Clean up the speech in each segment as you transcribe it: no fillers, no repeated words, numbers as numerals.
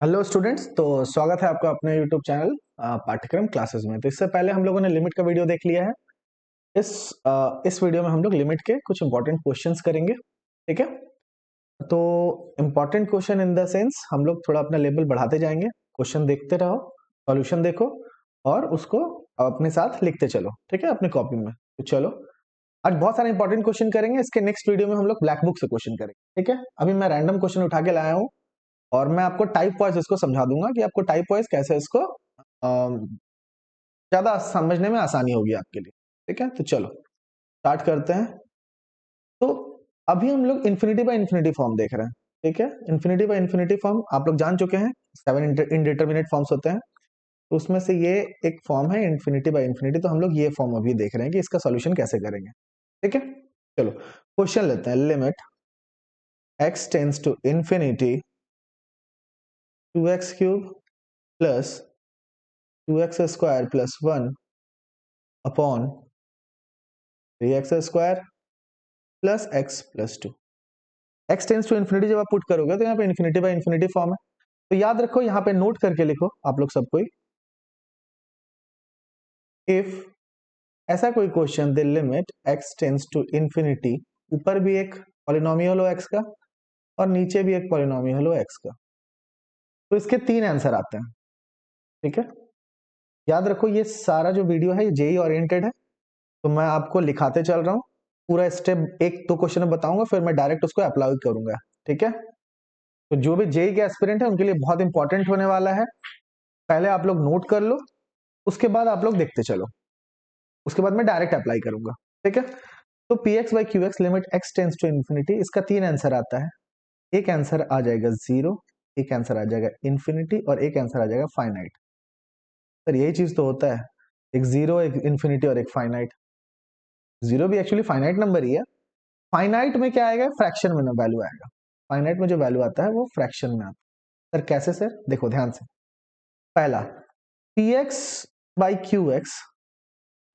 Hello students. तो स्वागत है आपका अपने यूट्यूब चैनल पाठ्यक्रम क्लासेस में। तो इससे पहले हम लोगों ने लिमिट का वीडियो देख लिया है। इस इस वीडियो में हम लोग लिमिट के कुछ इंपॉर्टेंट क्वेश्चंस करेंगे। ठीक है, तो important question in the sense हम लोग थोड़ा अपना लेवल बढ़ाते जाएंगे। क्वेश्चन देखते रहो, सॉल्यूशन देखो और उसको अपने साथ लिखते चलो। ठीक है, अपनी कॉपी में। तो चलो, आज बहुत सारे इंपॉर्टेंट क्वेश्चन करेंगे। इसके नेक्स्ट वीडियो में हम लोग ब्लैक बुक से क्वेश्चन करेंगे। ठीक है, अभी मैं रैंडम क्वेश्चन उठा के लाया हूँ और मैं आपको टाइप वाइज इसको समझा दूंगा कि आपको टाइप वाइज कैसे इसको ज्यादा समझने में आसानी होगी आपके लिए। ठीक है, तो चलो स्टार्ट करते हैं। तो अभी हम लोग इन्फिनिटी बाय इन्फिनिटी फॉर्म देख रहे हैं। ठीक है, इन्फिनिटी बाय इन्फिनिटी फॉर्म आप लोग जान चुके हैं। 7 इनडिटरमिनेट फॉर्म्स होते हैं, तो उसमें से ये एक फॉर्म है इन्फिनिटी बाय इन्फिनिटी। तो हम लोग ये फॉर्म अभी देख रहे हैं कि इसका सोल्यूशन कैसे करेंगे। ठीक है, चलो क्वेश्चन लेते हैं। Limit x tends to infinity 2x cube plus 2x square plus 1 upon 3x square plus x plus 2। x tends to infinity जब आप पुट करोगे तो यहाँ पे इन्फिनिटी बाय इन्फिनिटी फॉर्म है। तो याद रखो, यहाँ पे नोट करके लिखो आप लोग सब कोई। इफ ऐसा कोई क्वेश्चन दे limit x tends to infinity, ऊपर भी एक पॉलिनोमियल हो x का और नीचे भी एक पॉलिनोमियल हो x का, तो इसके 3 आंसर आते हैं। ठीक है, याद रखो ये सारा जो वीडियो है ये जेई ओरिएंटेड है, तो मैं आपको लिखाते चल रहा हूँ। पूरा स्टेप एक दो क्वेश्चन बताऊंगा, फिर मैं डायरेक्ट उसको अप्लाई करूंगा। ठीक है, तो जो भी जेई के एस्पिरेंट है उनके लिए बहुत इंपॉर्टेंट होने वाला है। पहले आप लोग नोट कर लो, उसके बाद आप लोग देखते चलो, उसके बाद मैं डायरेक्ट अप्लाई करूंगा। ठीक है, तो p x by q x limit x tends to infinity, इसका 3 आंसर आता है। एक आंसर आ जाएगा 0, एक आंसर आ जाएगा इन्फिनिटी और एक आंसर आ जाएगा फाइनाइट। सर यही चीज तो होता है, एक 0, एक इन्फिनिटी और एक फाइनाइट। 0 भी एक्चुअली फाइनाइट नंबर ही है। फाइनाइट में क्या आएगा? फ्रैक्शन में वैल्यू आएगा। फाइनाइट में जो वैल्यू आता है वो फ्रैक्शन में आता है। सर कैसे? सर देखो ध्यान से। पहला, p x by q x,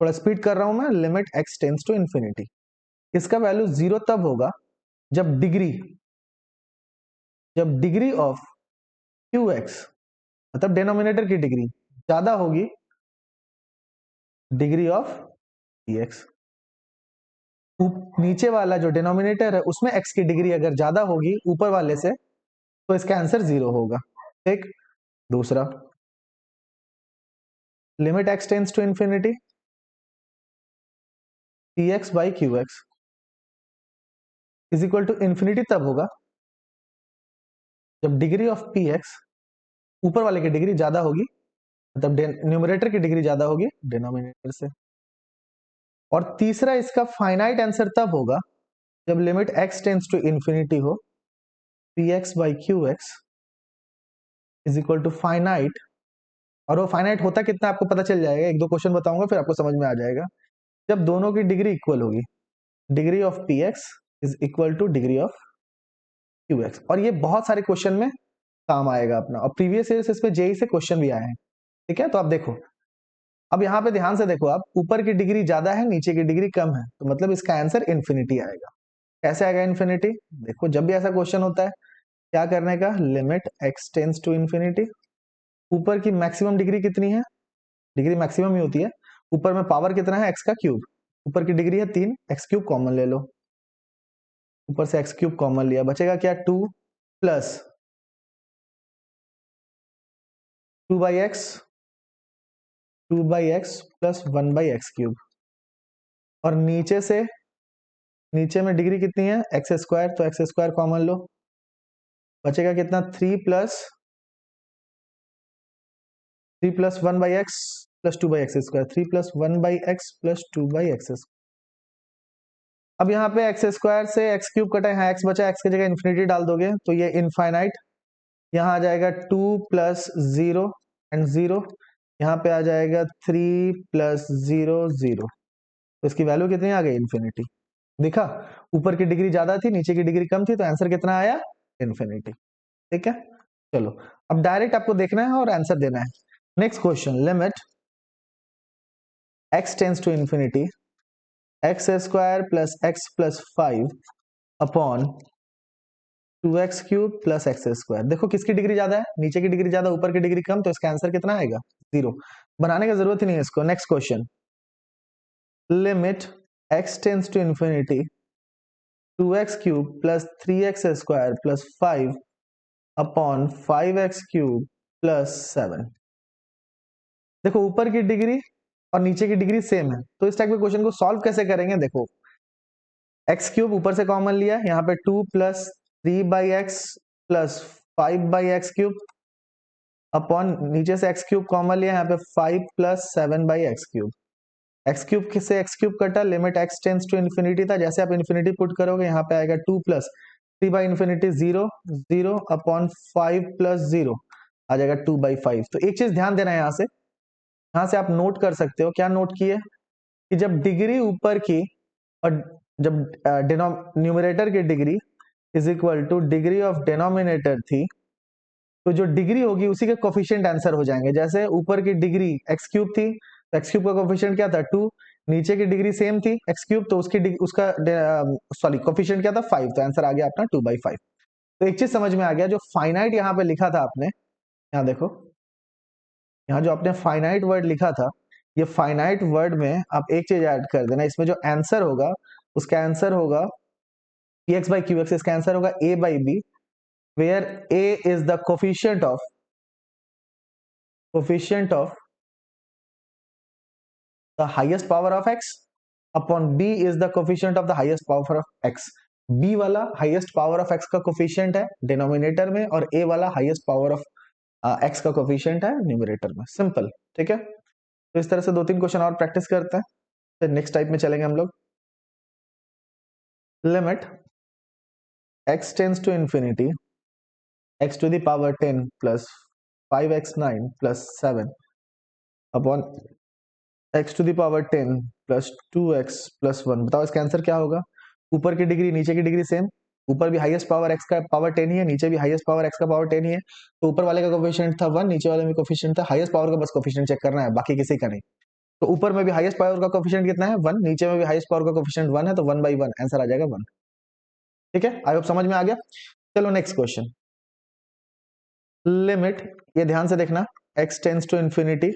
थोड़ा स्पीड कर रहा हूं मैं, limit x tends to infinity, इसका वैल्यू 0 तब होगा जब डिग्री ऑफ क्यू एक्स, मतलब डिनोमिनेटर की डिग्री ज्यादा होगी डिग्री ऑफ पी एक्स। नीचे वाला जो डिनोमिनेटर है उसमें एक्स की डिग्री अगर ज्यादा होगी ऊपर वाले से, तो इसका आंसर 0 होगा। ठीक, दूसरा, limit x tends to infinity p x by q x is equal to infinity तब होगा जब डिग्री ऑफ पी एक्स ऊपर वाले की डिग्री ज्यादा होगी, मतलब न्यूमरेटर की डिग्री ज्यादा होगी डिनोमिनेटर से। और तीसरा, इसका फाइनाइट आंसर तब होगा जब limit x tends to infinity हो p x by q x is equal to finite. और वो फाइनाइट होता कितना आपको पता चल जाएगा, एक दो क्वेश्चन बताऊंगा फिर आपको समझ में आ जाएगा। जब दोनों की डिग्री इक्वल होगी, degree of P x is equal two degree of q x. और ये बहुत सारे क्वेश्चन में काम आएगा अपना, और प्रीवियस ईयर इस पे जेई से क्वेश्चन भी आए हैं। ठीक है, तो आप देखो, अब यहाँ पे ध्यान से देखो, आप ऊपर की डिग्री ज्यादा है नीचे की डिग्री कम है, तो मतलब इसका आंसर इन्फिनिटी आएगा। कैसे आएगा इन्फिनिटी? देखो, जब भी ऐसा क्वेश्चन होता है क्या करने का, limit x tends to infinity, ऊपर की मैक्सिमम डिग्री कितनी है, डिग्री मैक्सिमम ही होती है, ऊपर में पावर कितना है, एक्स का क्यूब, ऊपर की डिग्री है 3, एक्स क्यूब कॉमन ले लो, ऊपर से एक्स क्यूब कॉमन लिया, बचेगा क्या, 2 plus 2 by x, 2 by x plus 1 by x cube. और नीचे से, नीचे में डिग्री कितनी है, एक्स स्क्वायर, तो एक्स स्क्वायर कॉमन लो, बचेगा कितना, 3 plus 1 by x plus 2 by x square, 3 plus 1 by x plus 2 by x. अब यहाँ पे एक्स स्क्वायर से एक्स क्यूब कटा है, एक्स बचा, एक्स की जगह इन्फिनिटी डाल दोगे तो ये इनफाइनाइट, यहाँ आ जाएगा 2 प्लस 0 एंड 0, यहाँ पे आ जाएगा 3 प्लस 0 0, तो इसकी वैल्यू कितनी आ गई, इन्फिनिटी। देखा, ऊपर की डिग्री ज्यादा थी नीचे की डिग्री कम थी, तो आंसर कितना आया, इन्फिनिटी। ठीक है, चलो अब डायरेक्ट आपको देखना है और आंसर देना है। Next question, limit x tends to infinity x square plus x plus 5 upon 2x³ plus x²। देखो किसकी डिग्री ज्यादा है, नीचे की डिग्री ज्यादा, ऊपर की डिग्री कम, तो इसका आंसर कितना आएगा? 0। बनाने की जरूरत ही नहीं है इसको। Next question, limit x tends to infinity 2x³ plus 3x² plus 5 upon 5x³ plus 7। देखो ऊपर की डिग्री और नीचे की डिग्री सेम है, तो इस टाइप के क्वेश्चन को सॉल्व कैसे करेंगे? देखो x³ ऊपर से कॉमन लिया है, यहाँ पे 2 plus 3/x plus 5/x³ upon नीचे से x³ कॉमन लिया, यहाँ पे 5 प्लस 7/x³। x³ से x³ कटा, limit x tends to infinity था, जैसे आप इन्फिनिटी पुट करोगे यहाँ पे आएगा 2 प्लस 3/इन्फिनिटी 0 0 अपॉन 5 प्लस 0 आ जाएगा 2/5। तो एक चीज ध्यान देना है, यहाँ से आप नोट कर सकते हो। क्या नोट किए कि जब डिग्री ऊपर की और जब न्यूमरेटर की degree is equal two degree of denominator थी, तो जो डिग्री होगी उसी के कोफिशिएंट आंसर हो जाएंगे। जैसे ऊपर की डिग्री x³ थी, तो x³ का कोफिशिएंट क्या था? 2। नीचे की डिग्री सेम थी x³, तो उसका सॉरी कोफिशिएंट क्या था? 5। तो आंसर आ गया अपना 2/5। तो एक चीज समझ में आ गया, जो फाइनाइट यहाँ पे लिखा था आपने, यहाँ देखो, यहाँ जो आपने फाइनाइट वर्ड लिखा था, ये फाइनाइट वर्ड में आप एक चीज ऐड कर देना, इसमें जो आंसर होगा उसका आंसर होगा px/qx। इसका आंसर होगा a/b, where a is the coefficient of the highest power of x upon b is the coefficient of the highest power of x। b वाला हाईएस्ट पावर ऑफ x का coefficient है denominator में, और a वाला highest power of x का coefficient है numerator में। Simple, ठीक है। तो इस तरह से 2-3 क्वेश्चन और प्रैक्टिस करते हैं, फिर नेक्स्ट टाइप में चलेंगे हम लोग। Limit x tends to infinity x to the power 10 plus 5x9 plus 7 upon x to the power 10 plus 2x plus 1। बताओ इसका आंसर क्या होगा? ऊपर की डिग्री नीचे की डिग्री सेम, ऊपर भी हाईएस्ट पावर x का पावर 10 ही है, नीचे भी हाईएस्ट पावर x का पावर 10 ही है, तो ऊपर वाले का कोफिशिएंट था 1, नीचे वाले में कोफिशिएंट था हाईएस्ट पावर का, बस कोफिशिएंट चेक करना है, बाकी किसी का नहीं। तो ऊपर में भी हाईएस्ट पावर का कोफिशिएंट कितना है? 1। नीचे में भी हाईएस्ट पावर का कोफिशिएंट 1 है, तो 1/1 आंसर आ जाएगा 1। ठीक है, आई होप समझ में आ गया। चलो नेक्स्ट क्वेश्चन, लिमिट, ये ध्यान से देखना, x टेंस टू इंफिनिटी,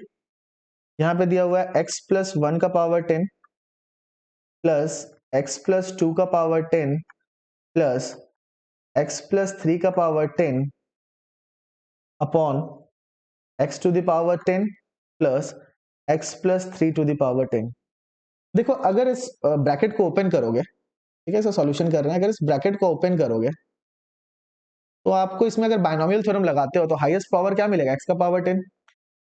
यहां पे दिया हुआ है x प्लस 1 का पावर 10 प्लस x प्लस 2 का पावर 10 प्लस x प्लस 3 का power 10 upon x to the power 10 plus x plus 3 to the power 10। देखो अगर इस ब्रैकेट को ओपन करोगे, ठीक है, इसका सॉल्यूशन कर रहे हैं, अगर इस ब्रैकेट को ओपन करोगे तो आपको इसमें अगर बाइनोमियल थ्योरम लगाते हो तो हाईएस्ट पावर क्या मिलेगा? x का पावर 10।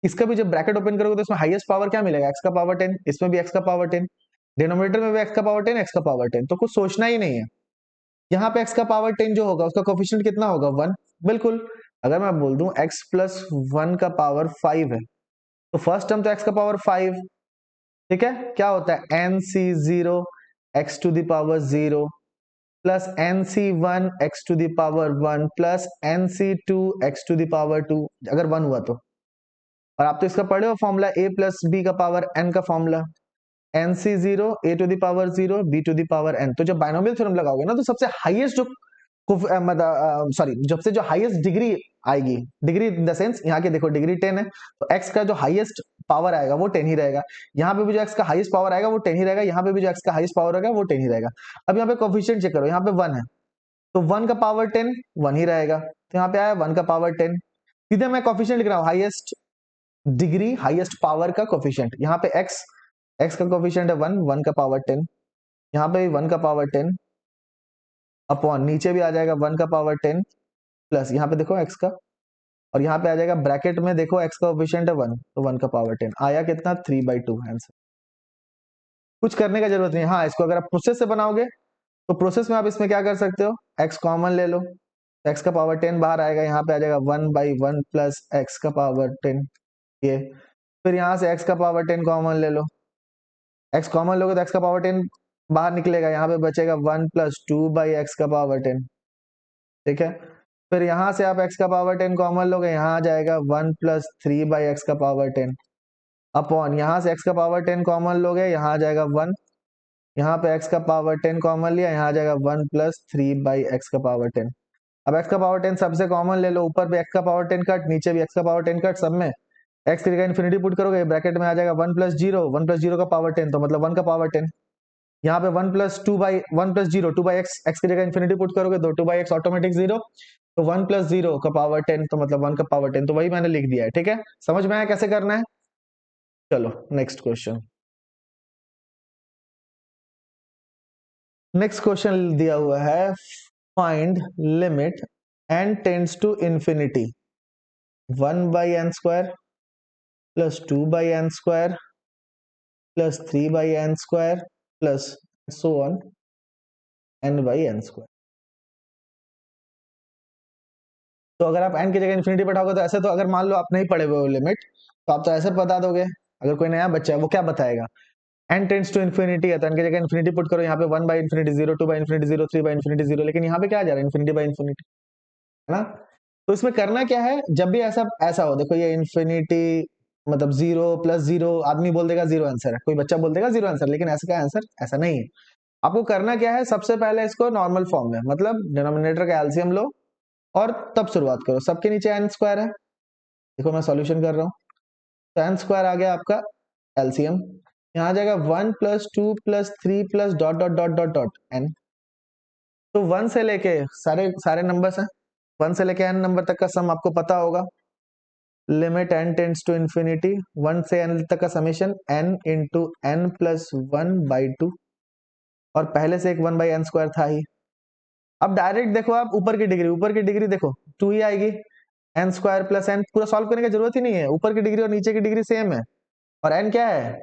इसका भी जब ब्रैकेट ओपन करोगे तो इसमें हाईएस्ट पावर क्या मिलेगा? x का पावर 10। इसमें भी x का पावर 10, डिनोमिनेटर में भी x का पावर 10, x का पावर 10। तो कुछ सोचना ही नहीं है, यहाँ पे x का पावर 10 जो होगा उसका कोफिशिएंट कितना होगा? 1। बिल्कुल, अगर मैं बोल दूं x प्लस 1 का पावर 5 है, तो फर्स्ट टर्म तो x का पावर 5, ठीक है, क्या होता है? nc0 x to the power 0 plus nc1 x to the power 1 plus nc2 x to the power 2, अगर 1 हुआ तो। और आप तो इसका पढ़े हो फॉर्मूला, a प्लस बी का पावर n का formula, nc0 a to the power 0 b to the power n। तो जब बाइनोमियल थ्योरम लगाओगे ना, तो सबसे हाईएस्ट जो सॉरी जब से जो हाईएस्ट डिग्री आएगी, डिग्री इन द सेंस यहाँ के देखो डिग्री 10 है, तो x का जो हाईएस्ट पावर आएगा वो 10 ही रहेगा, यहाँ पे भी जो x का हाईएस्ट पावर आएगा वो 10 ही रहेगा, यहाँ पे भी जो x का हाईएस्ट पावर आएगा वो 10 ही रहेगा। अब यहाँ पे कोफिशिएंट चेक करो, यहाँ पे 1 है, तो 1 का पावर 10 1 ही रहेगा, तो यहाँ पे आया 1 का पावर 10। सीधे मैं कोफिशिएंट लिख रहा हूँ, हाईएस्ट डिग्री हाईएस्ट पावर का कोफिशिएंट, यहाँ पे x का कोफिशिएंट है 1, 1 का पावर 10, यहाँ पे भी 1 का पावर 10 अपॉन नीचे भी आ जाएगा 1 का पावर 10 प्लस यहाँ पे देखो x का, और यहाँ पे आ जाएगा ब्रैकेट में देखो x का कोफिशिएंट है 1, तो 1 का पावर 10 आया कितना? 3/2 आंसर। कुछ करने का जरूरत नहीं। हाँ, इसको अगर आप प्रोसेस से बनाओगे तो प्रोसेस में आप इसमें क्या कर सकते हो, x कॉमन ले लो, x का पावर 10 बाहर आएगा, यहाँ पे आ जाएगा 1/1 प्लस x का पावर 10, ये फिर यहाँ से x का पावर 10 कॉमन ले लो, x कॉमन लोगे तो x का पावर 10 बाहर निकलेगा, यहाँ पे बचेगा 1 प्लस 2/x का पावर 10, ठीक है। फिर यहाँ से आप x का पावर 10 कॉमन लोगे, यहाँ आ जाएगा 1 प्लस 3/x का पावर 10 अपॉन यहाँ से x का पावर 10 कॉमन लोगे, यहाँ आ जाएगा 1, यहाँ पे x का पावर 10 कॉमन लिया, यहाँ आ जाएगा 1 प्लस 3/x का पावर 10। अब x का पावर 10 सबसे कॉमन ले लो, ऊपर भी x का पावर 10 कट, नीचे भी x का पावर 10 कट, सब में x की जगह इन्फिनिटी पुट करोगे, ब्रैकेट में आ जाएगा 1 प्लस जीरो, 1 प्लस जीरो का पावर 10 तो मतलब 1 का पावर 10। यहाँ पे 1 plus 2 by 1 plus zero 2 by x, x की जगह इन्फिनिटी पुट करोगे तो 2 बाई एक्स ऑटोमेटिक जीरो, तो 1 प्लस जीरो का पावर 10 तो मतलब 1 का पावर 10, तो वही मैंने लिख दिया है। ठीक है, समझ में आया कैसे करना है? चलो नेक्स्ट क्वेश्चन। नेक्स्ट क्वेश्चन दिया हुआ है, find limit n tends to infinity 1 by n square plus 2 by n square plus 3 by n square plus so on n by n square. तो अगर आप n की जगह इन्फिनिटी बैठाओगे तो ऐसे, तो अगर मान लो आप नहीं पढ़े हुए हो लिमिट, तो आप तो ऐसे बता दोगे। अगर कोई नया बच्चा है वो क्या बताएगा, n टेंड्स टू इन्फिनिटी है तो n की जगह इन्फिनिटी पुट करो, यहाँ पे 1 by infinity zero, 2 by infinity zero, 3 by infinity zero, लेकिन यहाँ पे क्या आ जा रहा है, इन्फिनिटी बाई इन्फिनिटी, है ना? तो इसमें करना क्या है, जब भी ऐसा ऐसा हो, देखो ये इन्फिनिटी मतलब जीरो प्लस जीरो, आदमी बोल देगा जीरो आंसर है, कोई बच्चा बोल देगा जीरो आंसर, लेकिन ऐसा का आंसर ऐसा नहीं है। आपको करना क्या है, सबसे पहले इसको नॉर्मल फॉर्म में, मतलब डिनोमिनेटर का एलसीएम लो और तब शुरुआत करो। सबके नीचे एन स्क्वायर है, देखो मैं सॉल्यूशन कर रहा हूँ, तो एन स्क्वायर आ गया आपका एलसीएम, यहाँ आ जाएगा 1 plus 2 plus 3 plus dot dot dot dot dot n. तो 1 से लेके सारे सारे नंबर्स हैं, 1 से लेके n नंबर तक का सम आपको पता होगा, limit n tends to infinity 1 से n तक का summation n into n plus 1 by 2, और पहले से एक 1 बाई एन स्क्वायर था ही। अब डायरेक्ट देखो आप ऊपर की डिग्री देखो 2 ही आएगी, एन स्क्वायर प्लस एन, पूरा सॉल्व करने की जरूरत ही नहीं है, ऊपर की डिग्री और नीचे की डिग्री सेम है, और एन क्या है,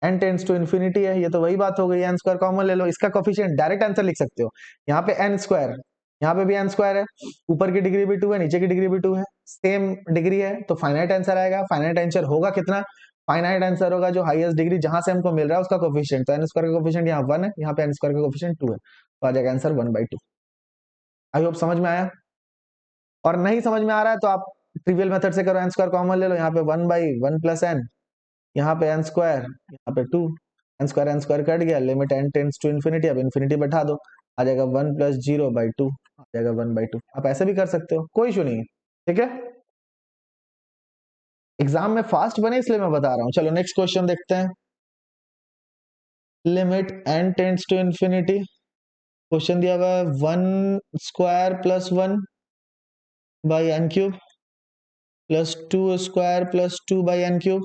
एन टेंड्स टू इन्फिनिटी है, ये तो वही बात हो गई, एन स्क्वायर कॉमन ले लो, इसका कोफिशिएंट डायरेक्ट आंसर लिख सकते हो, यहाँ पे एन स्क्वायर, यहाँ पे भी एन स्क्वायर है, ऊपर की डिग्री भी 2 है, नीचे की डिग्री भी 2 है, सेम डिग्री है, तो फाइनाइट आंसर आएगा। फाइनाइट आंसर होगा कितना, फाइनाइट आंसर होगा जो हाईएस्ट डिग्री जहां से हमको मिल रहा है उसका कोफिशिएंट, तो एन स्क्वायर का कोफिशिएंट यहाँ 1 है, यहाँ पे एन स्क्वायर का कोफिशिएंट 2 है, तो आ जाएगा आंसर 1/2। आई होप समझ में आया, और नहीं समझ में आ रहा है तो आप ट्रिवियल मेथड से करो, एन स्क्वायर कॉमन ले लो, यहाँ पे 1/1 प्लस एन, यहाँ पे एन स्क्वायर, यहाँ पे 2, एन स्क्वायर कट गया, limit n tends to infinity, अब इन्फिनिटी बैठा दो, आ जाएगा 1 प्लस 0/2, आ जाएगा 1/2। आप ऐसे भी कर सकते हो, कोई इशू नहीं है। ठीक है, एग्जाम में फास्ट बने इसलिए मैं बता रहा हूँ। चलो नेक्स्ट क्वेश्चन देखते हैं, limit n tends to infinity, question दिया हुआ है 1 square plus 1 by n cube plus 2 square plus 2 by n cube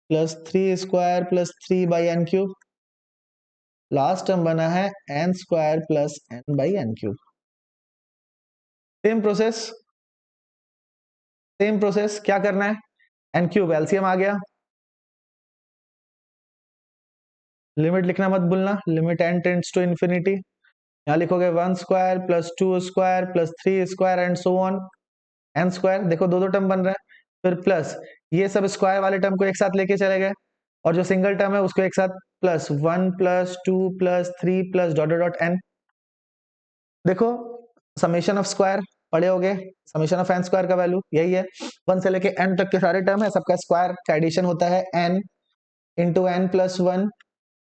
plus 3 square plus 3 by n cube, last term बना है n square plus n by n cube. Same process क्या करना है, N cube LCM आ गया, limit लिखना मत भूलना, limit n tends to infinity, यहाँ लिखोगे 1 square plus 2 square plus 3 square and so on, n square, देखो दो दो टर्म बन रहे हैं, फिर प्लस ये सब स्क्वायर वाले टर्म को एक साथ लेके चले गए, और जो सिंगल टर्म है उसको एक साथ plus 1 plus 2 plus 3 plus dot dot n. देखो समेशन ऑफ स्क्वायर पढ़े होगे, समेशन ऑफ एन स्क्वायर का वैल्यू यही है, 1 से लेके n तक के सारे टर्म है, सबका स्क्वायर का एडिशन होता है n into n plus 1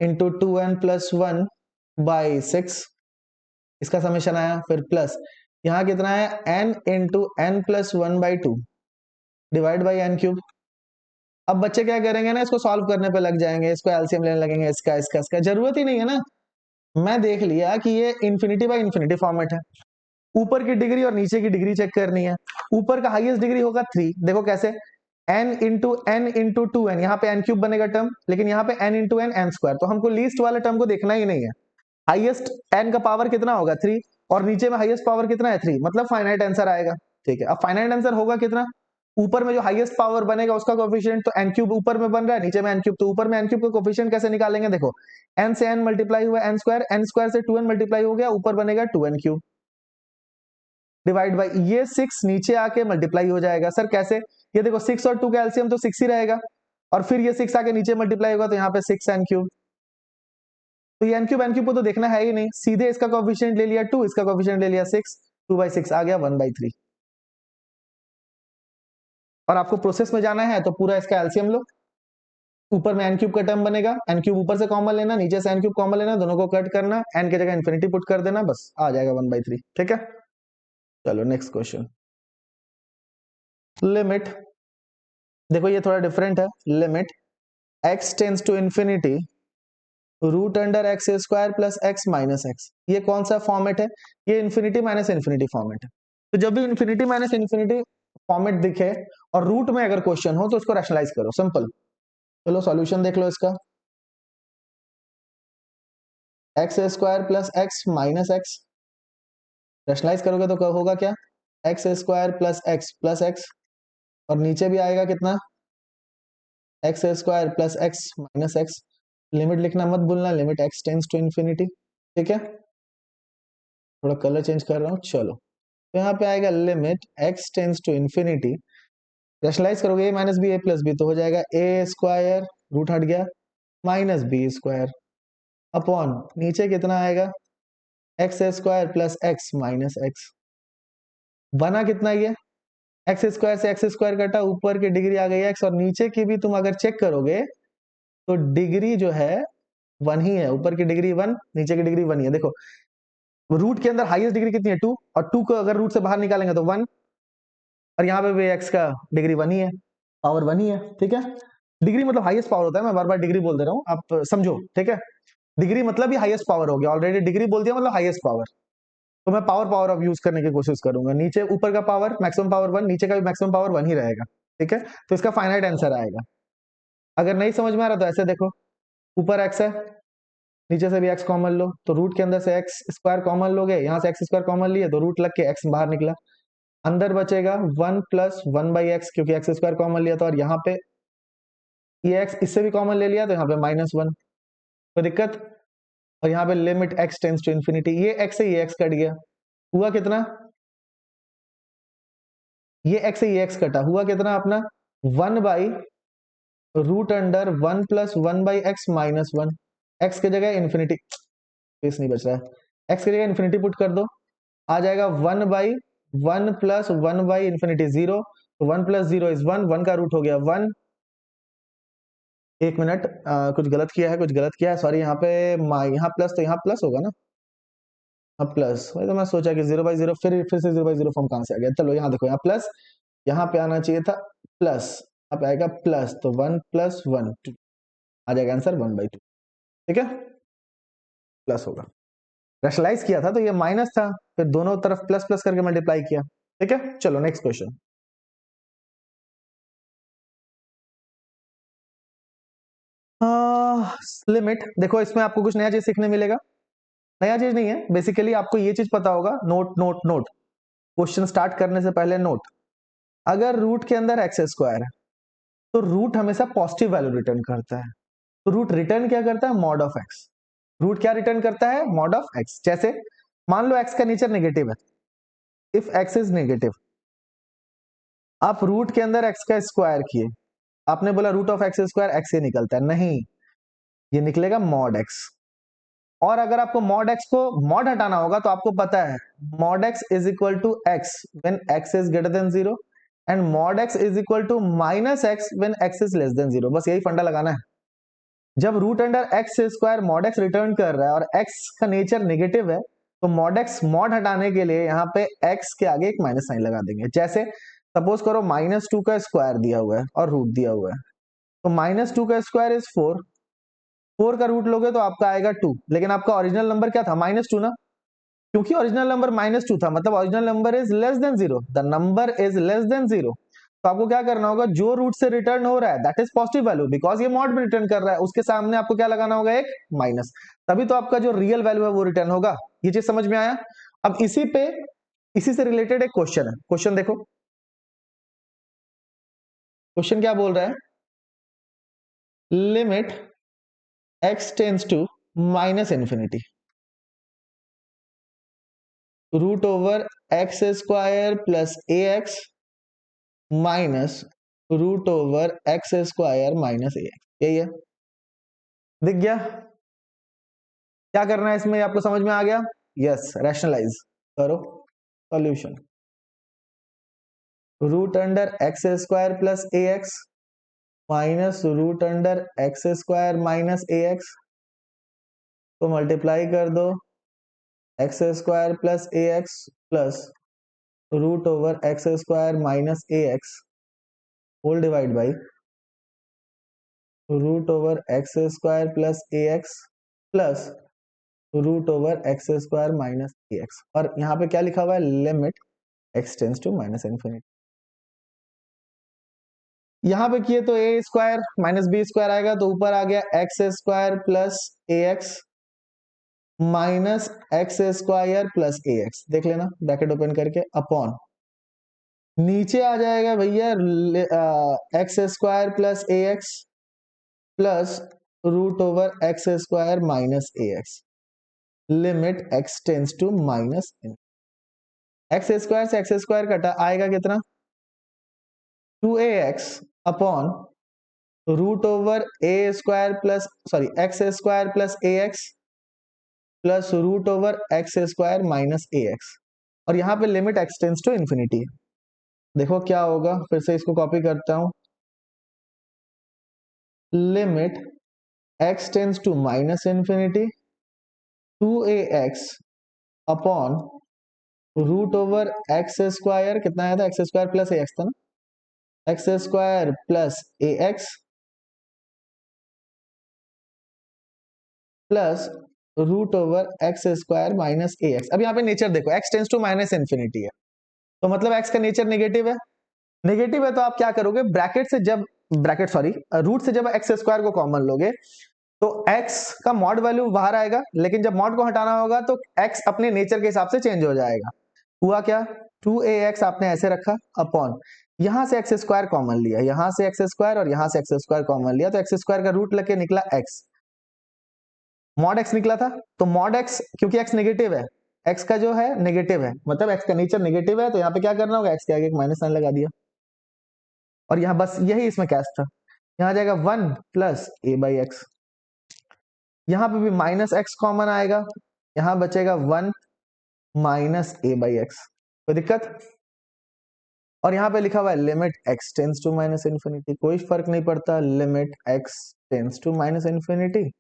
into 2n plus 1 by 6, इसका समेशन आया, फिर प्लस यहाँ कितना है n into n plus 1/2 divide by n cube. अब बच्चे क्या करेंगे ना, इसको सॉल्व करने पे लग जाएंगे, इसको एलसीएम लेने लगेंगे, इसका इसका इसका, जरूरत ही नहीं है ना। मैं देख लिया कि ये इन्फिनिटी बाई इन्फिनिटी फॉर्मेट है, ऊपर की डिग्री और नीचे की डिग्री चेक करनी है, ऊपर का हाईएस्ट डिग्री होगा 3, देखो कैसे, n इंटू 2n, यहाँ पे n क्यूब बनेगा टर्म, लेकिन यहाँ पे n इंटू एन स्क्वायर, तो हमको लीस्ट वाले टर्म को देखना ही नहीं है, हाईएस्ट n का पावर कितना होगा 3, और नीचे में हाईएस्ट पावर कितना है 3, मतलब फाइनाइट आंसर आएगा। ठीक है, अब फाइनाइट आंसर होगा कितना, ऊपर में जो हाईएस्ट पावर बनेगा उसका कोफिशिएंट, तो एन क्यूब ऊपर में बन रहा है, नीचे में एन क्यूब, तो ऊपर में एन क्यूब का कोफिशिएंट कैसे निकालेंगे, देखो एन से एन मल्टीप्लाई हुआ एन स्क्वायर से 2n मल्टीप्लाई हो गया, ऊपर बनेगा 2n क्यूब डिवाइड बाई ये 6 नीचे आके मल्टीप्लाई हो जाएगा। सर कैसे, ये देखो 6 और 2 का एलसीएम तो 6 ही रहेगा, और फिर ये 6 आके नीचे मल्टीप्लाई होगा, तो यहाँ पे 6n क्यूब, तो ये एन क्यूब को तो देखना है ही नहीं, सीधे इसका कोफिशिएंट ले लिया 2, इसका कोफिशिएंट ले लिया 6, 2/6 आ गया 1/3। और आपको प्रोसेस में जाना है तो पूरा इसका एलसीएम लो, ऊपर में एन क्यूब का टर्म बनेगा, एन क्यूब ऊपर से कॉमन लेना, नीचे से एन क्यूब कॉमन लेना, दोनों को कट करना, एन की जगह इन्फिनिटी पुट कर देना, बस आ जाएगा 1/3। ठीक है, चलो नेक्स्ट क्वेश्चन। लिमिट, देखो ये थोड़ा डिफरेंट है। Limit x tends to infinity root under x square plus x minus x, ये कौन सा फॉर्मेट है? ये इन्फिनिटी माइनस इन्फिनिटी फॉर्मेट है। तो जब भी इन्फिनिटी माइनस इन्फिनिटी फॉर्मेट दिखे और रूट में अगर क्वेश्चन हो तो उसको रैशनलाइज करो, सिंपल। चलो सॉल्यूशन देख लो इसका। X square plus x minus x, rationalize करोगे तो होगा क्या? एक्स स्क्वायर प्लस एक्स और नीचे भी आएगा कितना? X square plus x minus x. Limit लिखना मत भूलना, limit x tends to infinity. ठीक है, थोड़ा कलर चेंज कर रहा हूँ। चलो तो यहाँ पे आएगा limit x tends to infinity, rationalize करोगे a minus b a plus b तो हो जाएगा ए स्क्वायर, रूट हट गया, माइनस बी स्क्वायर अपॉन नीचे कितना आएगा? X square plus x minus x. बना कितना ये? एक्स स्क्वायर से एक्स स्क्वायर कटा, ऊपर की डिग्री आ गई एक्स और नीचे की भी तुम अगर चेक करोगे तो डिग्री जो है वन ही है, ऊपर की डिग्री वन, नीचे की डिग्री वन ही है। देखो रूट के अंदर हाईएस्ट डिग्री कितनी है? 2, और 2 को अगर रूट से बाहर निकालेंगे तो 1, और यहाँ पे भी एक्स का डिग्री वन ही है, पावर वन ही है। ठीक है, डिग्री मतलब हाईएस्ट पावर होता है, मैं बार बार डिग्री बोल दे रहा हूँ, आप समझो। ठीक है, डिग्री मतलब ही हाईएस्ट पावर हो गया, ऑलरेडी डिग्री बोल दिया मतलब हाईएस्ट पावर। तो मैं पावर पावर अब यूज करने की कोशिश करूंगा। नीचे ऊपर का पावर मैक्सिमम पावर वन, नीचे का भी मैक्सिमम पावर वन ही रहेगा। ठीक है, तो इसका फाइनाइट आंसर आएगा। अगर नहीं समझ में आ रहा तो ऐसे देखो, ऊपर एक्स है, नीचे से भी एक्स कॉमन लो, तो रूट के अंदर से एक्स स्क्वायर कॉमन लोगे, यहाँ से एक्स स्क्वायर कॉमन लिए तो रूट लग के एक्स बाहर निकला, अंदर बचेगा 1 प्लस 1/x, क्योंकि एक्स स्क्वायर कॉमन लिया था, और यहाँ पे ये एक्स इससे भी कॉमन ले लिया तो यहाँ पे -1, कोई दिक्कत? और यहाँ पे limit x tends to infinity, ये एक्स से ये एक्स कट गया, हुआ कितना? ये एक्स से ये एक्स कटा, हुआ कितना अपना? 1/√1 प्लस 1/x माइनस 1। एक्स की जगह इन्फिनिटी, स्पेस नहीं बच रहा है, एक्स की जगह इन्फिनिटी पुट कर दो, आ जाएगा 1/1 प्लस 1/इंफिनिटी 0, 1 प्लस 0 इज 1, 1 का रूट हो गया 1। एक मिनट, कुछ गलत किया है, कुछ गलत किया है, सॉरी। यहाँ पे यहाँ प्लस तो यहाँ प्लस होगा ना, अब प्लस, वही तो मैं सोचा कि 0/0, फिर से 0/0 फॉर्म कहां से आ गया। चलो यहाँ देखो, यहाँ प्लस, यहाँ पे आना चाहिए था प्लस, यहाँ पे आएगा प्लस, तो 1 + 1 2, आ जाएगा आंसर 1/2। ठीक है, प्लस होगा, रैशनलाइज किया था तो ये माइनस था, फिर दोनों तरफ प्लस प्लस करके मल्टीप्लाई किया। ठीक है, चलो नेक्स्ट क्वेश्चन। लिमिट, देखो इसमें आपको कुछ नया चीज सीखने मिलेगा। नया चीज नहीं है, बेसिकली आपको ये चीज पता होगा, note note note, question start करने से पहले नोट। अगर रूट के अंदर एक्स स्क्वायर है तो रूट हमेशा पॉजिटिव वैल्यू रिटर्न करता है। तो रूट रिटर्न क्या करता है? Mod of x. रूट क्या रिटर्न करता है? Mod of x. जैसे मान लो एक्स का नेचर नेगेटिव है, इफ एक्स इज नेगेटिव, आप रूट के अंदर एक्स का स्क्वायर किए, आपने बोला root of x square x ही निकलता है, नहीं, ये निकलेगा मॉड एक्स। और अगर आपको मॉड एक्स को मॉड हटाना होगा तो आपको पता है mod x is equal to x when x is greater than 0 and mod x is equal to minus x when x is less than 0। बस यही फंडा लगाना है। जब root under x square mod x return कर रहा है और x का नेचर नेगेटिव है, तो मॉड एक्स मॉड हटाने के लिए यहाँ पे एक्स के आगे एक माइनस साइन लगा देंगे। जैसे सपोज करो -2 का स्क्वायर दिया हुआ है और रूट दिया हुआ है, तो -2 का स्क्वायर इज 4, 4 का रूट लोगे तो आपका आएगा 2, लेकिन आपका ओरिजिनल नंबर क्या था? -2 ना, क्योंकि ओरिजिनल नंबर -2 था, मतलब original number is less than 0, the number is less than 0। तो आपको क्या करना होगा, जो रूट से रिटर्न हो रहा है that is positive value, because ये मॉड में रिटर्न कर रहा है, उसके सामने आपको क्या लगाना होगा? एक माइनस, तभी तो आपका जो रियल वैल्यू है वो रिटर्न होगा। ये चीज समझ में आया? अब इसी से रिलेटेड एक क्वेश्चन है, क्वेश्चन देखो, क्वेश्चन क्या बोल रहा है? Limit x tends to minus infinity root over x square plus a x minus root over x square minus a x, यही है। दिख गया? क्या करना है इसमें, आपको समझ में आ गया? यस, रैशनलाइज करो। Solution, root under x square plus a x minus root under x square minus a x को मल्टीप्लाई कर दो x square plus a x plus root over x square minus a x whole divide by root over x square plus a x plus root over x square minus a x, और यहाँ पे क्या लिखा हुआ है, limit x tends to minus infinity. यहाँ पे किए तो a square minus b square आएगा, तो ऊपर आ गया x square plus a x minus x square plus a x, देख लेना ब्रैकेट ओपन करके, अपॉन नीचे आ जाएगा भैया x square plus a x plus root over x square minus a x, limit x tends to minus x square से x square कटा, आएगा कितना 2ax upon root over a square plus sorry x square plus a x plus root over x square minus a x, और यहाँ पे limit x tends to infinity है। देखो क्या होगा, फिर से इसको कॉपी करता हूं, limit x tends to minus infinity 2ax upon root over x square, कितना आया था, x square plus a x था ना, x square plus a x plus root over x square minus a x. अब यहाँ पे नेचर देखो, x tends to minus infinity है, तो मतलब एक्स का नेचर नेगेटिव है, नेगेटिव है तो आप क्या करोगे, ब्रैकेट से जब ब्रैकेट सॉरी रूट से जब एक्स स्क्वायर को कॉमन लोगे तो x का मॉड वैल्यू बाहर आएगा, लेकिन जब मॉड को हटाना होगा तो x अपने नेचर के हिसाब से चेंज हो जाएगा। हुआ क्या, 2ax आपने ऐसे रखा अपॉन यहां से एक्स स्क्वायर कॉमन लिया, यहां से एक्स स्क्वायर और यहां से एक्स स्क्वायर कॉमन लिया, तो एक्स स्क्वायर का रूट लेके निकला x, मॉड x निकला था, तो मॉड x क्योंकि x नेगेटिव है, x का जो है नेगेटिव है, मतलब x का नेचर नेगेटिव है, तो यहाँ पे क्या करना होगा, x के आगे एक माइनस साइन लगा दिया, और यहाँ बस यही इसमें कैश था, यहाँ जाएगा 1 प्लस ए बाई एक्स, यहाँ पे भी माइनस एक्स कॉमन आएगा, यहाँ बचेगा 1 माइनस ए बाई एक्स, कोई दिक्कत, और यहाँ पे लिखा हुआ है limit x tends to minus infinity, कोई फर्क नहीं पड़ता, limit x tends to minus infinity.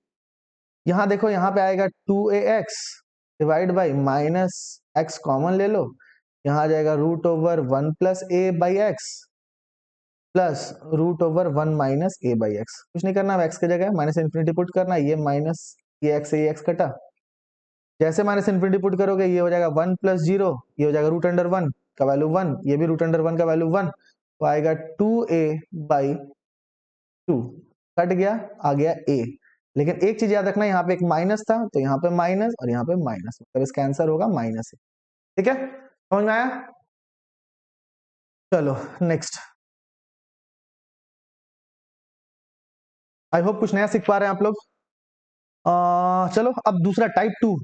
यहाँ देखो यहाँ पे आएगा 2ax divide by minus x common ले लो, यहाँ आ जाएगा root over 1 plus a by x plus root over 1 minus a by x, कुछ नहीं करना, एक्स की जगह माइनस इन्फिनिटी पुट करना, ये माइनस ये एक्स कटा, जैसे माइनस इन्फिनिटी पुट करोगे ये हो जाएगा 1 प्लस 0, ये हो जाएगा रूट अंडर 1 का वैल्यू 1, ये भी रूट अंडर 1 का वैल्यू 1, तो आएगा 2a बाई 2, कट गया, आ गया a, लेकिन एक चीज याद रखना, यहाँ पे एक माइनस था तो यहाँ पे माइनस और यहाँ पे माइनस, मतलब इसका आंसर होगा माइनस, ठीक है, समझ में आया। चलो नेक्स्ट, आई होप कुछ नया सीख पा रहे हैं आप लोग। चलो अब दूसरा टाइप 2,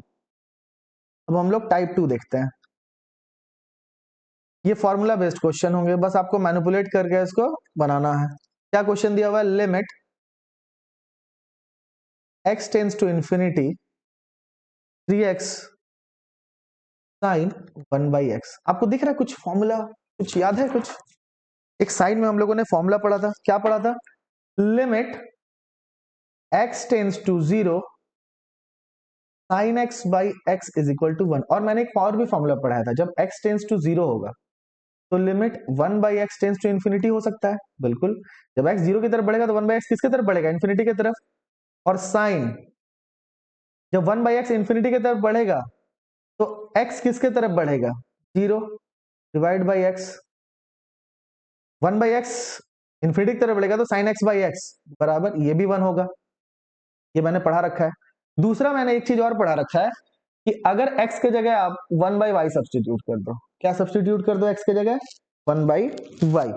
अब हम लोग टाइप 2 देखते हैं। ये फॉर्मूला बेस्ड क्वेश्चन होंगे, बस आपको मैनिपुलेट करके इसको बनाना है। क्या क्वेश्चन दिया हुआ है, limit x tends to infinity 3x sine 1 by x, आपको दिख रहा है कुछ फॉर्मूला, कुछ याद है, कुछ एक साइड में हम लोगों ने फॉर्मूला पढ़ा था, क्या पढ़ा था, limit x tends to 0 sine x by x is equal to 1, और मैंने एक और भी फॉर्मूला पढ़ाया था, जब x टेंस टू 0 होगा तो limit 1 by x tends to infinity हो सकता है, बिल्कुल, जब x 0 की तरफ बढ़ेगा तो 1 बाई एक्स किसके तरफ बढ़ेगा, इन्फिनिटी की तरफ, और साइन जब 1 बाई एक्स इन्फिनिटी की तरफ बढ़ेगा तो x किसके तरफ बढ़ेगा, 0 divide by x, 1 by x infinity की तरफ बढ़ेगा तो साइन x बाई एक्स बराबर ये भी 1 होगा, ये मैंने पढ़ा रखा है। दूसरा मैंने एक चीज और पढ़ा रखा है कि अगर x के जगह आप 1 बाई वाई सब्सटीट्यूट कर दो, क्या सब्सटीट्यूट कर दो x के जगह, 1 बाई वाई,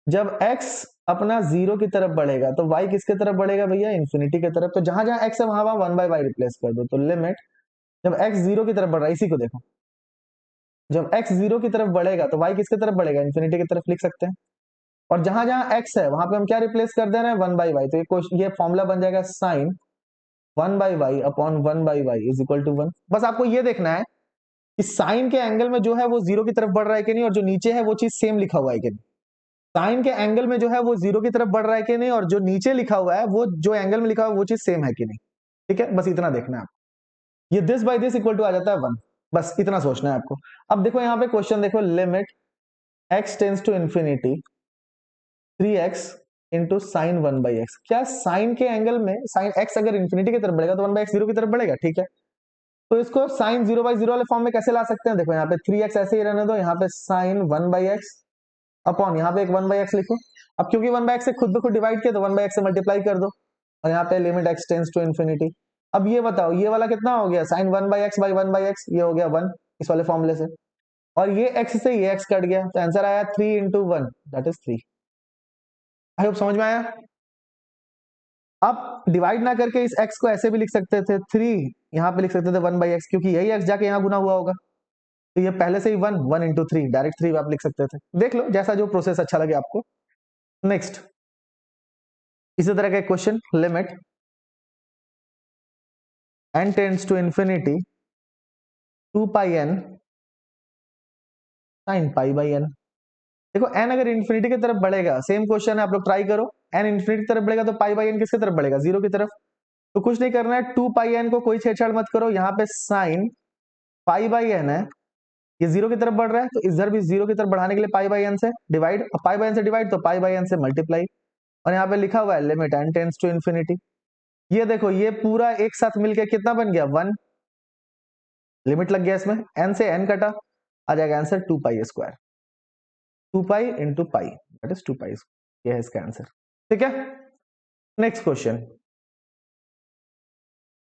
जब x अपना 0 की तरफ बढ़ेगा तो y किसके तरफ बढ़ेगा भैया, इन्फिनिटी की तरफ, तो जहां जहां x है वहां वहां 1 बाई वाई रिप्लेस कर दो, तो लिमिट जब x 0 की तरफ बढ़ रहा है, इसी को देखो, जब x 0 की तरफ बढ़ेगा तो y किसके तरफ बढ़ेगा, इन्फिनिटी की तरफ लिख सकते हैं, और जहां जहां x है वहां पे हम क्या रिप्लेस कर दे रहे हैं, 1 बाई वाई, तो ये फॉर्मूला बन जाएगा sine 1 by y upon 1 by y is equal to 1। बस आपको ये देखना है कि साइन के एंगल में जो है वो 0 की तरफ बढ़ रहा है कि नहीं, और जो नीचे है वो चीज सेम लिखा हुआ है कि नहीं, साइन के एंगल में जो है वो जीरो की तरफ बढ़ रहा है कि नहीं, और जो नीचे लिखा हुआ है वो जो एंगल में लिखा हुआ है वो चीज सेम है कि नहीं। ठीक है, बस इतना देखना है आपको। ये this by this equal to आ जाता है 1, बस इतना सोचना है आपको। अब देखो यहाँ पे क्वेश्चन देखो, limit x tends to infinity 3x into sine 1/x। क्या साइन के एंगल में साइन x अगर इंफिनिटी की तरफ बढ़ेगा तो 1/x जीरो की तरफ बढ़ेगा, ठीक है। तो इसको साइन 0/0 वाले फॉर्म में कैसे ला सकते हैं, देखो यहाँ पे 3x ऐसे ही रहने दो, यहाँ पे साइन 1/x अपॉन यहाँ पे एक 1/x लिखो। अब क्योंकि 1/x से खुद ब खुद डिवाइड किया तो 1/x से मल्टीप्लाई कर दो, और यहाँ पे limit x tends to infinity. अब ये बताओ ये वाला कितना हो गया, साइन 1/x बाई 1/x, ये हो गया 1 इस वाले फॉर्मूले से, और ये x से ये x कट गया, तो आंसर आया 3 into 1 that is 3। I hope समझ में आया। अब डिवाइड ना करके इस x को ऐसे भी लिख सकते थे, 3 यहाँ पे लिख सकते थे 1/x, क्योंकि यही x जाके यहाँ गुना हुआ होगा, तो ये पहले से ही 1 इंटू 3 डायरेक्ट 3 आप लिख सकते थे। देख लो जैसा जो प्रोसेस अच्छा लगे आपको। नेक्स्ट इसी तरह का question, limit n tends to infinity 2 pi n sin pi by n। देखो n अगर इंफिनिटी की तरफ बढ़ेगा, सेम क्वेश्चन है आप लोग ट्राई करो, n इंफिनिटी की तरफ बढ़ेगा तो पाई बाई n किसकी तरफ बढ़ेगा, जीरो की तरफ। तो कुछ नहीं करना है, 2 पाई n को कोई छेड़छाड़ मत करो, यहाँ पे साइन पाई बाई n है, ये जीरो की तरफ बढ़ रहा है तो इधर भी जीरो की तरफ बढ़ाने के लिए पाई बाई n से डिवाइड, और पाई बाई n से डिवाइड तो पाई बाई n से मल्टीप्लाई, और यहाँ पे लिखा हुआ है limit n tends to infinity. ये देखो ये पूरा एक साथ मिलकर कितना बन गया 1, लिमिट लग गया इसमें, n से n कटा, आ जाएगा answer 2 pi square, 2 pi into pi that is 2 पाई, ये है इसका आंसर। ठीक है, नेक्स्ट क्वेश्चन।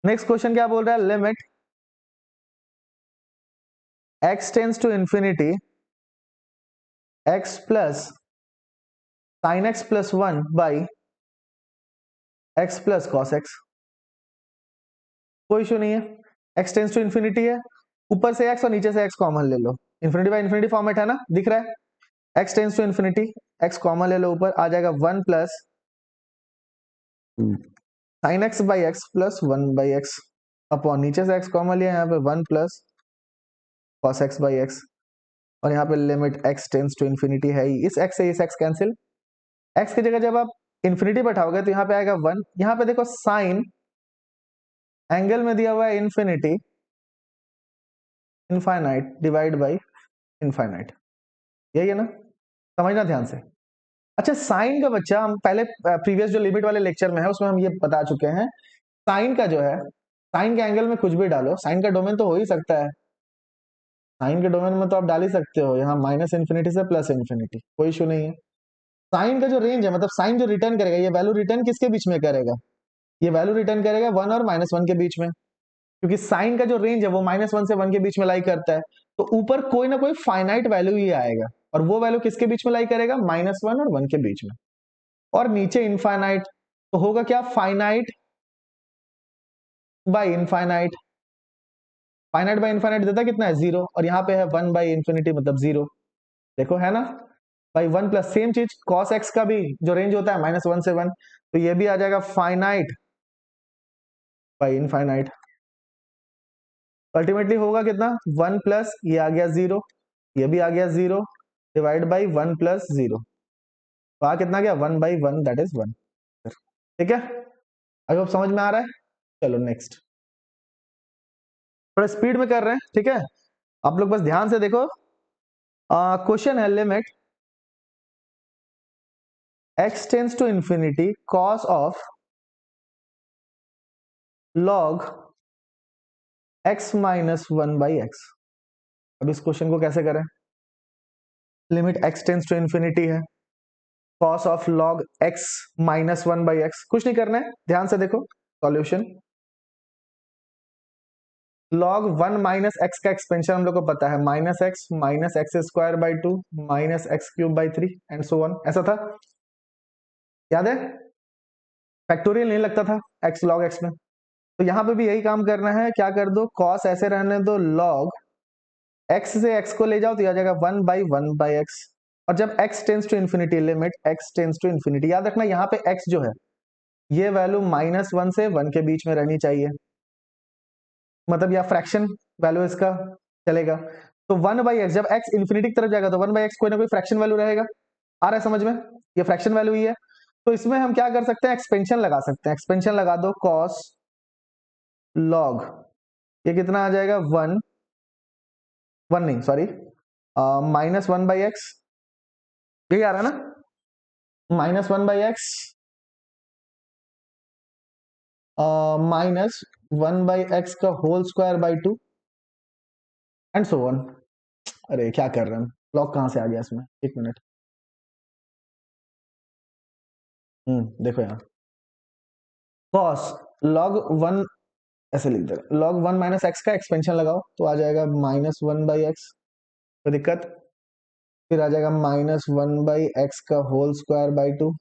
नेक्स्ट क्वेश्चन क्या बोल रहा है, limit x tends to infinity x plus sine x plus 1 by x plus cos x। कोई इशू नहीं है, x टेंस टू इंफिनिटी है, ऊपर से x और नीचे से x कॉमन ले लो, इंफिनिटी बाई इंफिनिटी फॉर्मेट है ना, दिख रहा है। x tends to infinity, x common ले लो, ऊपर आ जाएगा 1 plus sine x by x plus 1/x upon नीचे से x कॉमन लिया, यहाँ पे 1 plus cos x by x, और यहाँ पे limit x tends to infinity है ही, इस x से इस x कैंसिल, x की जगह जब आप इंफिनिटी बैठाओगे तो यहाँ पे आएगा 1, यहाँ पे देखो साइन एंगल में दिया हुआ है infinity, infinite divide by infinite, यही है ना, समझना ध्यान से। अच्छा साइन का बच्चा हम पहले प्रीवियस जो लिमिट वाले लेक्चर में है उसमें हम ये बता चुके हैं, साइन का जो है, साइन के एंगल में कुछ भी डालो, साइन का डोमेन तो हो ही सकता है, साइन के डोमेन में तो आप डाल ही सकते हो यहाँ माइनस इन्फिनिटी से प्लस इन्फिनिटी, कोई इशू नहीं है। साइन का जो रेंज है, मतलब साइन जो रिटर्न करेगा, ये वैल्यू रिटर्न किसके बीच में करेगा, ये वैल्यू रिटर्न करेगा 1 और -1 के बीच में, क्योंकि साइन का जो रेंज है वो -1 से 1 के बीच में लाई करता है, तो ऊपर कोई ना कोई फाइनाइट वैल्यू ही आएगा, और वो वैल्यू किसके बीच में लाई करेगा, -1 और 1 के बीच में, और नीचे इनफाइनाइट, तो होगा क्या, finite by infinite, finite by infinite देता कितना है 0, और यहाँ पे है 1 बाई इंफिनिटी मतलब 0, देखो है ना भाई 1 प्लस, सेम चीज कॉस एक्स का भी जो रेंज होता है -1 से 1, तो ये भी आ जाएगा फाइनाइट बाई इनफाइनाइट, अल्टीमेटली होगा कितना 1 प्लस ये आ गया 0, ये भी आ गया 0 डिवाइड बाई 1 प्लस 0, तो आ कितना गया 1/1 दैट इज 1। ठीक है, आई होप समझ में आ रहा है। चलो नेक्स्ट, थोड़ा स्पीड में कर रहे हैं, ठीक है, आप लोग बस ध्यान से देखो। क्वेश्चन है limit x tends to infinity cos of log x minus 1/x। अब इस क्वेश्चन को कैसे करें, limit x tends to infinity है, cos of log x minus 1/x, कुछ नहीं करना है, ध्यान से देखो सॉल्यूशन, log 1 माइनस एक्स का एक्सपेंशन हम लोग को पता है, minus x square by 2 minus x cube by 3 and so on, ऐसा था, याद है, फैक्टोरियल नहीं लगता था x log x में, तो यहाँ पे भी यही काम करना है, क्या कर दो cos ऐसे रहने दो, log x से x को ले जाओ तो यह आ जाएगा 1/1/x, और जब x tends to infinity, limit x tends to infinity, याद रखना यहाँ पे x जो है ये वैल्यू -1 से 1 के बीच में रहनी चाहिए, मतलब या फ्रैक्शन वैल्यू इसका चलेगा, तो 1/x, जब x इंफिनिटी की तरफ जाएगा तो 1/x कोई ना कोई फ्रैक्शन वैल्यू रहेगा, आ रहा है समझ में? ये फ्रैक्शन वैल्यू ही है। तो इसमें हम क्या कर सकते हैं, एक्सपेंशन लगा सकते हैं। एक्सपेंशन लगा दो, कॉस लॉग, ये कितना आ जाएगा, वन, वन नहीं सॉरी, -1/x, यही आ रहा है ना, -1/x -1/x का whole square by 2 and so on. अरे क्या कर रहे हैं, लॉग कहां से आ गया इसमें, एक मिनट। देखो यहाँ कॉस लॉग वन, ऐसे लिख दे रहे, लॉग 1 - x का एक्सपेंशन लगाओ तो आ जाएगा -1/x, कोई दिक्कत? फिर आ जाएगा -1/x का whole square by 2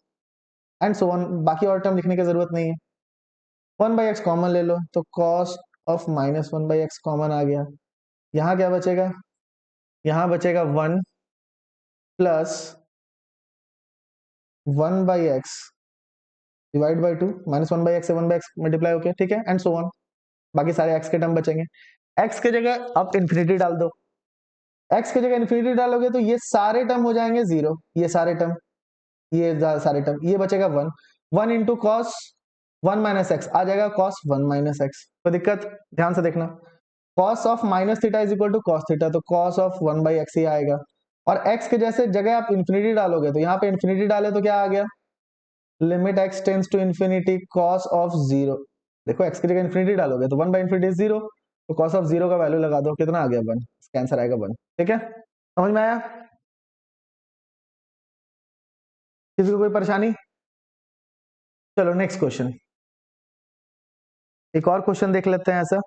and so on. बाकी और टर्म लिखने की जरूरत नहीं है। 1/x कॉमन ले लो तो कॉस ऑफ -1/x कॉमन आ गया। यहाँ क्या बचेगा, यहाँ बचेगा 1 plus 1/x divide by 2, -1/x से 1/x मल्टीप्लाई होके, ठीक है, एंड सो ऑन। बाकी सारे x के टर्म बचेंगे। x के जगह आप इन्फिनिटी डाल दो, x की जगह इन्फिनिटी डालोगे तो ये सारे टर्म हो जाएंगे जीरो, ये सारे टर्म, ये सारे टर्म, ये बचेगा one, one into cos 1 - x आ जाएगा कॉस 1 - x। तो दिक्कत, ध्यान से देखना, cos of minus theta is equal to cos theta, तो कॉस ऑफ 1/x ही आएगा। और x के जैसे जगह आप इन्फिनिटी डालोगे तो यहाँ पे इन्फिनिटी डाले तो क्या आ गया, limit x tends to infinity cos of zero. देखो x की जगह इन्फिनिटी डालोगे तो 1/∞ इज जीरो, तो कॉस ऑफ जीरो का वैल्यू लगा दो, कितना आ गया, वन, इसका आंसर आएगा वन। ठीक है, समझ में आया? किसी को कोई परेशानी? चलो नेक्स्ट क्वेश्चन, एक और क्वेश्चन देख लेते हैं ऐसा।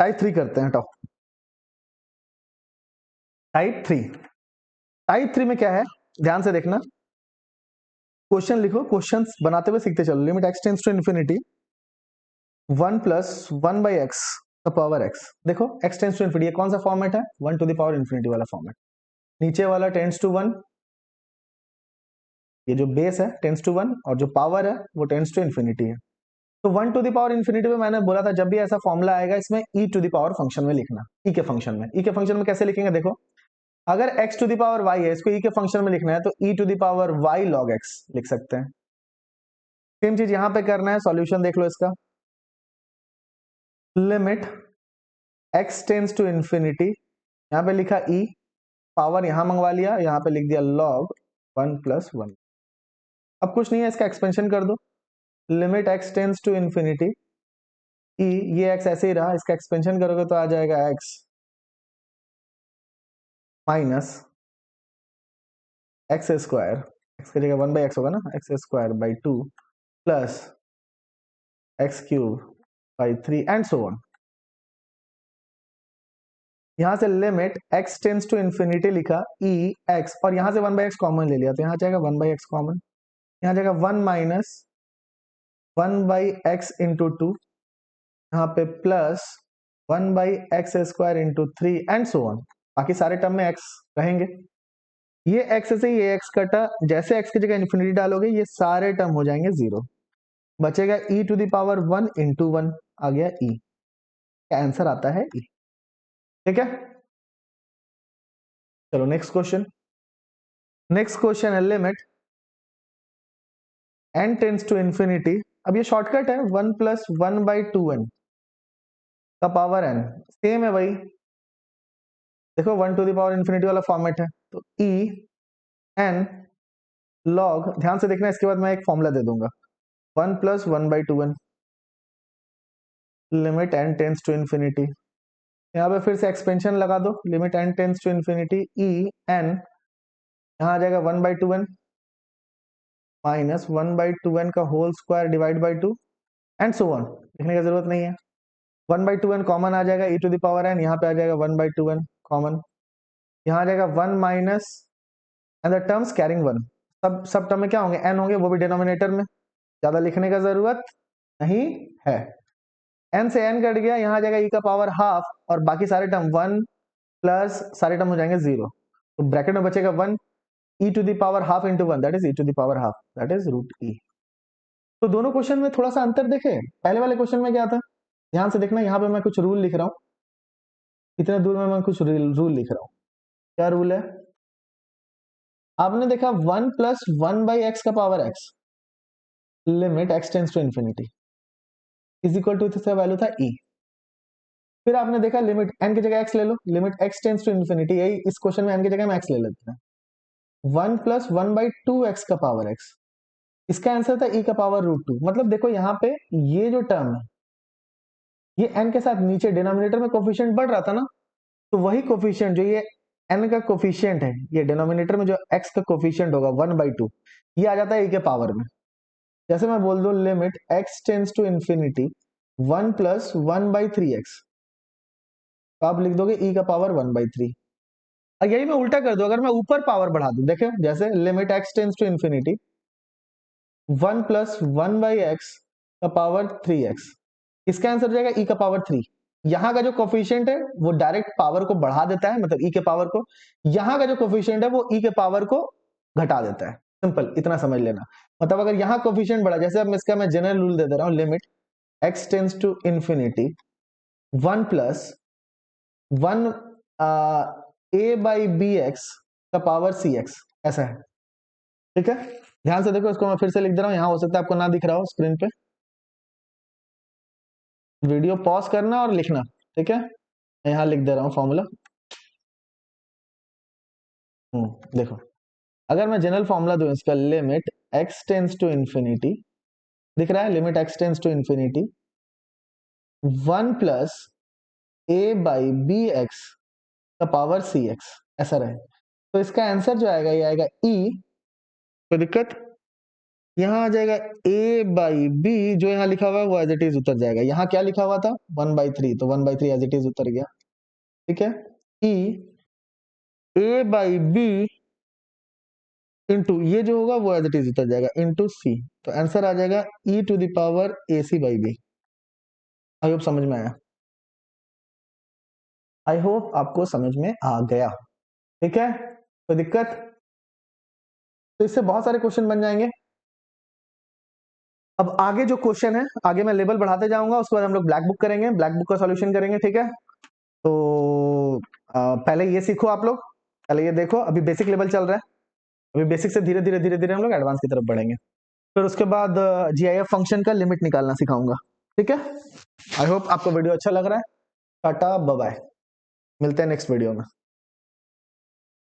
टाइप 3 करते हैं, टॉप टाइप 3। टाइप 3 में क्या है, ध्यान से देखना, क्वेश्चन लिखो, क्वेश्चन बनाते हुए सीखते चलो। Limit x tends to infinity 1 plus 1/x का पावर x। देखो x टेंड्स टू इन्फिनिटी, ये कौन सा फॉर्मेट है, 1 टू द पावर इन्फिनिटी वाला फॉर्मेट। नीचे वाला टेंड्स टू 1, ये जो बेस है टेंड्स टू 1, और जो पावर है वो टेंड्स टू इन्फिनिटी है। तो 1 टू द पावर इन्फिनिटी में मैंने बोला था जब भी ऐसा फॉर्मूला आएगा इसमें e to the power function में लिखना, e के फंक्शन में। e के फंक्शन में कैसे लिखेंगे, देखो अगर x to the power y है, इसको e के फंक्शन में लिखना है तो e to the power y log x लिख सकते हैं। सेम चीज यहां पे करना है, सॉल्यूशन देख लो इसका। Limit x tends to infinity, यहां पे लिखा e, पावर यहां मंगवा लिया, यहां पे लिख दिया log 1 + 1। अब कुछ नहीं है, इसका एक्सपेंशन कर दो। Limit x tends to infinity e, ये x ऐसे ही रहा, इसका एक्सपेंशन करोगे तो आ जाएगा x minus x square, x की जगह 1/x होगा ना, x square by 2 plus x³ by 3 and so on. यहां से limit x tends to infinity लिखा e x, और यहां से 1/x कॉमन ले लिया तो यहां जाएगा 1/x कॉमन, यहां जाएगा 1 माइनस 1/x इंटू 2, यहाँ पे plus 1/x² into 3 and so on. बाकी सारे टर्म में x रहेंगे। ये x से ये x कटा, जैसे x की जगह इन्फिनिटी डालोगे ये सारे टर्म हो जाएंगे जीरो, बचेगा e to the power 1 into 1, आ गया e, का आंसर आता है e। ठीक है, चलो नेक्स्ट क्वेश्चन। नेक्स्ट क्वेश्चन है limit n tends to infinity, अब ये शॉर्टकट है 1 + 1/2n का पावर n, सेम है भाई। देखो 1 टू द पावर इन्फिनिटी वाला फॉर्मेट है, तो e n log, ध्यान से देखना, इसके बाद मैं एक फॉर्मूला दे दूंगा, 1 + 1/2n limit n tends to infinity. यहाँ पे फिर से एक्सपेंशन लगा दो, limit n tends to infinity e n, यहाँ आ जाएगा 1/2n माइनस 1/2n का whole square divide by 2 and so on, लिखने की जरूरत नहीं है। 1/2n कॉमन आ जाएगा, e to the power n, यहाँ पे आ जाएगा 1/2n कॉमन, यहाँ आ जाएगा 1 minus and the terms carrying 1, सब टर्म में क्या होंगे, n होंगे, वो भी डिनोमिनेटर में, ज्यादा लिखने का जरूरत नहीं है। n से n कट गया, यहाँ आ जाएगा e का पावर हाफ, और बाकी सारे टर्म 1 प्लस सारे टर्म हो जाएंगे जीरो, तो ब्रैकेट में बचेगा 1, e to the power half into 1, that is e to the power half, that is √e। तो दोनों क्वेश्चन में थोड़ा सा अंतर देखे, पहले वाले क्वेश्चन में क्या था, ध्यान से देखना, यहाँ पे मैं कुछ रूल लिख रहा हूँ, इतने दूर में मैं कुछ रूल लिख रहा हूँ। क्या रूल है? आपने देखा 1 प्लस 1/x का power x, limit x tends to infinity is equal to, इसका वैल्यू था e। फिर आपने देखा लिमिट n की जगह x ले लो, limit x tends to infinity, यही इस क्वेश्चन में n की जगह हम x ले लेते हैं। 1 प्लस 1/2x का पावर x, इसका आंसर था e का पावर √2। मतलब देखो यहाँ पे ये जो टर्म है, ये n के साथ नीचे डिनोमिनेटर में कोफिशिएंट बढ़ रहा था ना, तो वही कोफिशिएंट जो ये n का कोफिशिएंट है, ये डिनोमिनेटर में जो x का कोफिशिएंट होगा 1/2, ये आ जाता है e के पावर में। जैसे मैं बोल दूं limit x tends to infinity 1 plus 1/3x, तो आप लिख दोगे e का पावर 1/3। और यही मैं उल्टा कर दूं, अगर मैं ऊपर पावर बढ़ा दूं, देखो जैसे limit x tends to infinity 1 plus 1/x का पावर 3x, इसका आंसर हो जाएगा e का पावर 3। यहाँ का जो कोफिशिएंट है वो डायरेक्ट पावर को बढ़ा देता है, मतलब e के पावर को, यहाँ का जो कोफिशिएंट है वो e के पावर को घटा देता है। सिंपल, इतना समझ लेना। मतलब अगर यहाँ कोफिशिएंट बढ़ा, जैसे अब इसका मैं जनरल रूल दे दे रहा हूँ, limit x tends to infinity 1 plus 1 a/bx का पावर cx, ऐसा है। ठीक है, ध्यान से देखो, इसको मैं फिर से लिख दे रहा हूँ, यहाँ हो सकता है आपको ना दिख रहा हो स्क्रीन पे। वीडियो पॉज करना और लिखना, ठीक है। मैं यहाँ लिख दे रहा हूँ फॉर्मूला। देखो, अगर मैं जनरल फॉर्मूला दूं इसका, limit x tends to infinity, दिख रहा है, limit x tends to infinity 1 plus a/bx का पावर cx, ऐसा रहे। तो इसका आंसर जो आएगा, ये आएगा e, कोई दिक्कत? यहाँ आ जाएगा a/b, जो यहाँ लिखा हुआ है वो एज इट इज उतर जाएगा। यहाँ क्या लिखा हुआ था 1/3, तो 1/3 एज इट इज उतर गया। ठीक है, e a/b इंटू ये जो होगा वो एज इट इज उतर जाएगा इंटू c, तो आंसर आ जाएगा e to the power ac/b। I hope समझ में आया, आई होप आपको समझ में आ गया। ठीक है, कोई दिक्कत? तो इससे बहुत सारे क्वेश्चन बन जाएंगे। अब आगे जो क्वेश्चन है, आगे मैं लेवल बढ़ाते जाऊंगा, उसके बाद हम लोग ब्लैक बुक करेंगे, ब्लैक बुक का सॉल्यूशन करेंगे। ठीक है, तो पहले ये सीखो आप लोग, पहले ये देखो, अभी बेसिक लेवल चल रहा है, अभी बेसिक से धीरे धीरे धीरे धीरे हम लोग एडवांस की तरफ बढ़ेंगे। फिर उसके बाद जीआईएफ फंक्शन का लिमिट निकालना सिखाऊंगा। ठीक है, आई होप आपको वीडियो अच्छा लग रहा है। टाटा बाय बाय, मिलते हैं नेक्स्ट वीडियो में।